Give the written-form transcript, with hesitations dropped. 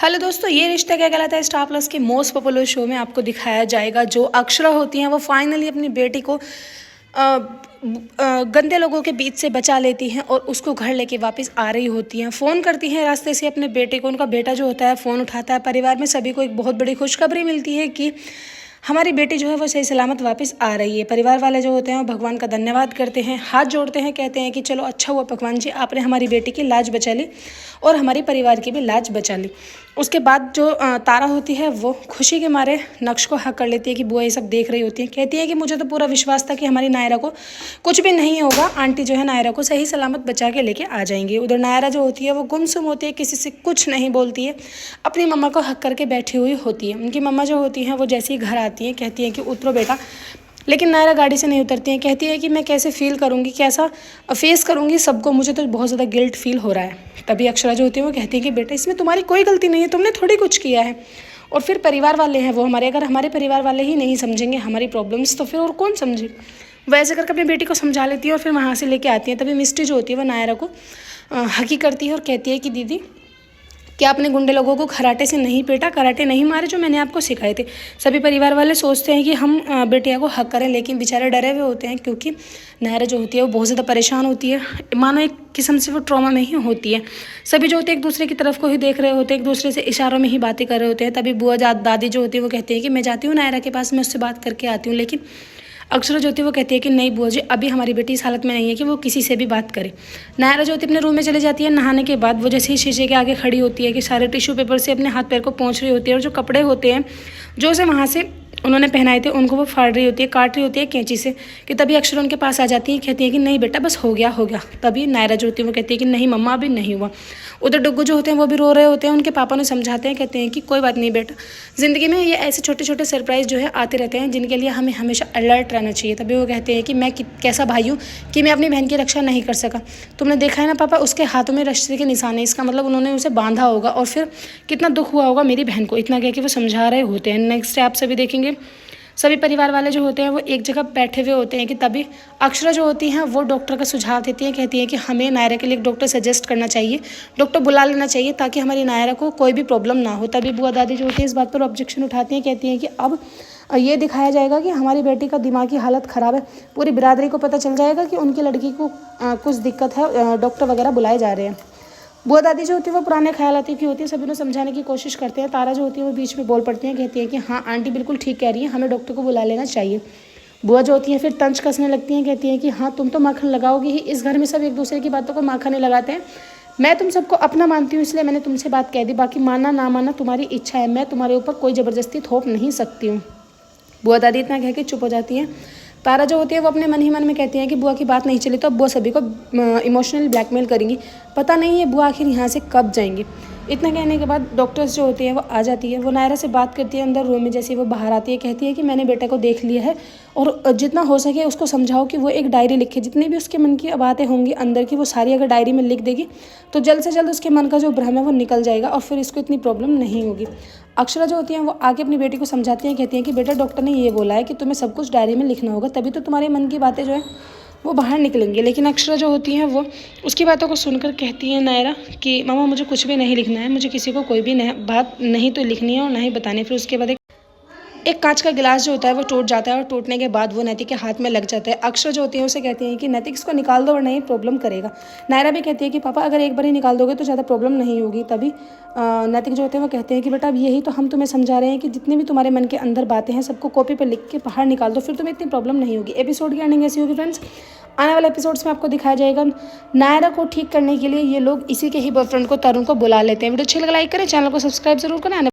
Hello दोस्तों, ये रिश्ता क्या कहलाता है स्टार प्लस के मोस्ट पॉपुलर शो में आपको दिखाया जाएगा। जो अक्षरा होती हैं वो फाइनली अपनी बेटी को गंदे लोगों के बीच से बचा लेती हैं और उसको घर लेके वापस आ रही होती हैं। फ़ोन करती हैं रास्ते से अपने बेटे को। उनका बेटा जो होता है फ़ोन उठाता है। परिवार में सभी को एक बहुत बड़ी खुशखबरी मिलती है कि हमारी बेटी जो है वो सही सलामत वापस आ रही है। परिवार वाले जो होते हैं वो भगवान का धन्यवाद करते हैं, हाथ जोड़ते हैं, कहते हैं कि चलो अच्छा हुआ भगवान जी, आपने हमारी बेटी की लाज बचा ली और हमारी परिवार की भी लाज बचा ली। उसके बाद जो तारा होती है वो खुशी के मारे नक्श को हक कर लेती है कि बुआ ये सब देख रही होती है। कहती है कि मुझे तो पूरा विश्वास था कि हमारी नायरा को कुछ भी नहीं होगा, आंटी जो है नायरा को सही सलामत बचा के लेके आ जाएंगी। उधर नायरा जो होती है वो गुमसुम होती है, किसी से कुछ नहीं बोलती है, अपनी मम्मा को हक करके बैठी हुई होती है। उनकी मम्मा जो होती हैं वो जैसे ही घर आती हैं कहती हैं कि उतरो बेटा, लेकिन नायरा गाड़ी से नहीं उतरती हैं। कहती है कि मैं कैसे फ़ील करूँगी, कैसा फेस करूँगी सबको, मुझे तो बहुत ज़्यादा गिल्ट फील हो रहा है। तभी अक्षरा जो होती है वो कहती है कि बेटा इसमें तुम्हारी कोई गलती नहीं है, तुमने थोड़ी कुछ किया है। और फिर परिवार वाले हैं वो हमारे, अगर हमारे परिवार वाले ही नहीं समझेंगे हमारी प्रॉब्लम्स तो फिर और कौन समझे। वैसे करके अपनी बेटी को समझा लेती है और फिर वहाँ से लेके आती है। तभी मिस्टी जो होती है वो नायरा को हकी करती है और कहती है कि दीदी क्या आपने गुंडे लोगों को कराटे से नहीं पीटा, कराटे नहीं मारे जो मैंने आपको सिखाए थे। सभी परिवार वाले सोचते हैं कि हम बेटिया को हक करें, लेकिन बेचारे डरे हुए होते हैं क्योंकि नायरा जो होती है वो बहुत ज़्यादा परेशान होती है। मानो एक किस्म से वो ट्रॉमा में ही होती है। सभी जो होते हैं एक दूसरे की तरफ को ही देख रहे होते हैं, एक दूसरे से इशारों में ही बातें कर रहे होते हैं। तभी बुआ दादी जो होती है वो कहती है कि मैं जाती हूँ नायरा के पास, मैं उससे बात करके आती हूँ। लेकिन अक्षरा जो होती है वो कहती है कि नहीं बुआ जी, अभी हमारी बेटी इस हालत में नहीं है कि वो किसी से भी बात करे। नायरा जो होती है अपने रूम में चली जाती है। नहाने के बाद वो जैसे ही शीशे के आगे खड़ी होती है कि सारे टिश्यू पेपर से अपने हाथ पैर को पोंछ रही होती है और जो कपड़े होते हैं जो उसे वहाँ से उन्होंने पहनाए थे उनको वो फाड़ रही होती है, काट रही होती है कैंची से। कि तभी अक्षरा उनके पास आ जाती है, कहती है कि नहीं बेटा बस हो गया हो गया। तभी नायरा जो होती है वो कहती है कि नहीं मम्मा अभी नहीं हुआ। उधर डुग्गू जो होते हैं वो भी रो रहे होते हैं। उनके पापा ने समझाते हैं, कहते हैं कि कोई बात नहीं बेटा, ज़िंदगी में ये ऐसे छोटे छोटे सरप्राइज़ जो है आते रहते हैं जिनके लिए हमें हमेशा अलर्ट रहना चाहिए। तभी वो कहते हैं कि मैं कैसा भाई हूँ कि मैं अपनी बहन की रक्षा नहीं कर सका। तुमने देखा है ना पापा, उसके हाथों में रस्सी के निशान है, इसका मतलब उन्होंने उसे बांधा होगा और फिर कितना दुख हुआ होगा मेरी बहन को। इतना कह के वो समझा रहे होते हैं। नेक्स्ट आप सभी देखेंगे सभी परिवार वाले जो होते हैं वो एक जगह बैठे हुए होते हैं कि तभी अक्षरा जो होती हैं वो डॉक्टर का सुझाव देती हैं। कहती हैं कि हमें नायरा के लिए एक डॉक्टर सजेस्ट करना चाहिए, डॉक्टर बुला लेना चाहिए ताकि हमारी नायरा को कोई भी प्रॉब्लम ना हो। तभी बुआ दादी जो होती है इस बात पर ऑब्जेक्शन उठाती हैं। कहती हैं कि अब ये दिखाया जाएगा कि हमारी बेटी का दिमागी हालत ख़राब है, पूरी बिरादरी को पता चल जाएगा कि उनकी लड़की को कुछ दिक्कत है, डॉक्टर वगैरह बुलाए जा रहे हैं। बुआ दादी जो होती है वो पुराने ख्यालाती की होती है, सभी उन्हें समझाने की कोशिश करते हैं। तारा जो होती है वो बीच में बोल पड़ती हैं, कहती है कि हाँ आंटी बिल्कुल ठीक कह रही है, हमें डॉक्टर को बुला लेना चाहिए। बुआ जो होती हैं फिर तंज कसने लगती हैं, कहती हैं कि हाँ तुम तो माखन लगाओगी ही, इस घर में सब एक दूसरे की बातों को माखन नहीं लगाते हैं। मैं तुम सबको अपना मानती हूँ इसलिए मैंने तुमसे बात कह दी, बाकी मानना ना मानना तुम्हारी इच्छा है, मैं तुम्हारे ऊपर कोई ज़बरदस्ती थोप नहीं सकती हूँ। बुआ दादी इतना कह के चुप हो जाती हैं। तारा जो होती है वो अपने मन ही मन में कहती है कि बुआ की बात नहीं चली तो अब बुआ सभी को इमोशनली ब्लैकमेल करेंगी, पता नहीं है बुआ आखिर यहाँ से कब जाएंगी। इतना कहने के बाद डॉक्टर्स जो होती है वो आ जाती है। वो नायरा से बात करती है अंदर रूम में। जैसे वो बाहर आती है कहती है कि मैंने बेटे को देख लिया है और जितना हो सके उसको समझाओ कि वो एक डायरी लिखे, जितनी भी उसके मन की बातें होंगी अंदर की वो सारी अगर डायरी में लिख देगी तो जल्द से जल्द उसके मन का जो भ्रम है वो निकल जाएगा और फिर इसको इतनी प्रॉब्लम नहीं होगी। अक्षरा जो होती हैं वो आगे अपनी बेटी को समझाती हैं, कहती हैं कि बेटा डॉक्टर ने ये बोला है कि तुम्हें सब कुछ डायरी में लिखना होगा, तभी तो तुम्हारे मन की बातें जो है वो बाहर निकलेंगी। लेकिन अक्षरा जो होती हैं वो उसकी बातों को सुनकर कहती हैं नायरा कि मामा मुझे कुछ भी नहीं लिखना है, मुझे किसी को कोई भी बात नहीं तो लिखनी है और ना ही बतानी है। फिर उसके बाद एक कांच का गिलास जो होता है वो टूट जाता है और टूटने के बाद वो नैतिक के हाथ में लग जाता है। अक्षरा जो होती है उसे कहती हैं कि नैतिक इसको निकाल दो और नहीं प्रॉब्लम करेगा। नायरा भी कहती है कि पापा अगर एक बार ही निकाल दोगे तो ज़्यादा प्रॉब्लम नहीं होगी। तभी नैतिक जो होते हैं वो कहते हैं कि बेटा अब यही तो हम तुम्हें समझा रहे हैं कि जितनी भी तुम्हारे मन के अंदर बातें हैं सबको कॉपी पर लिख के बाहर निकाल दो, फिर तुम्हें इतनी प्रॉब्लम नहीं होगी। एपिसोड की एंडिंग ऐसी होगी फ्रेंड्स, आने वाले एपिसोड्स में आपको दिखाया जाएगा नायरा को ठीक करने के लिए ये लोग इसी के ही बॉयफ्रेंड को तरुण को बुला लेते हैं। वीडियो अच्छी लगे लाइक करें, चैनल को सब्सक्राइब जरूर करें।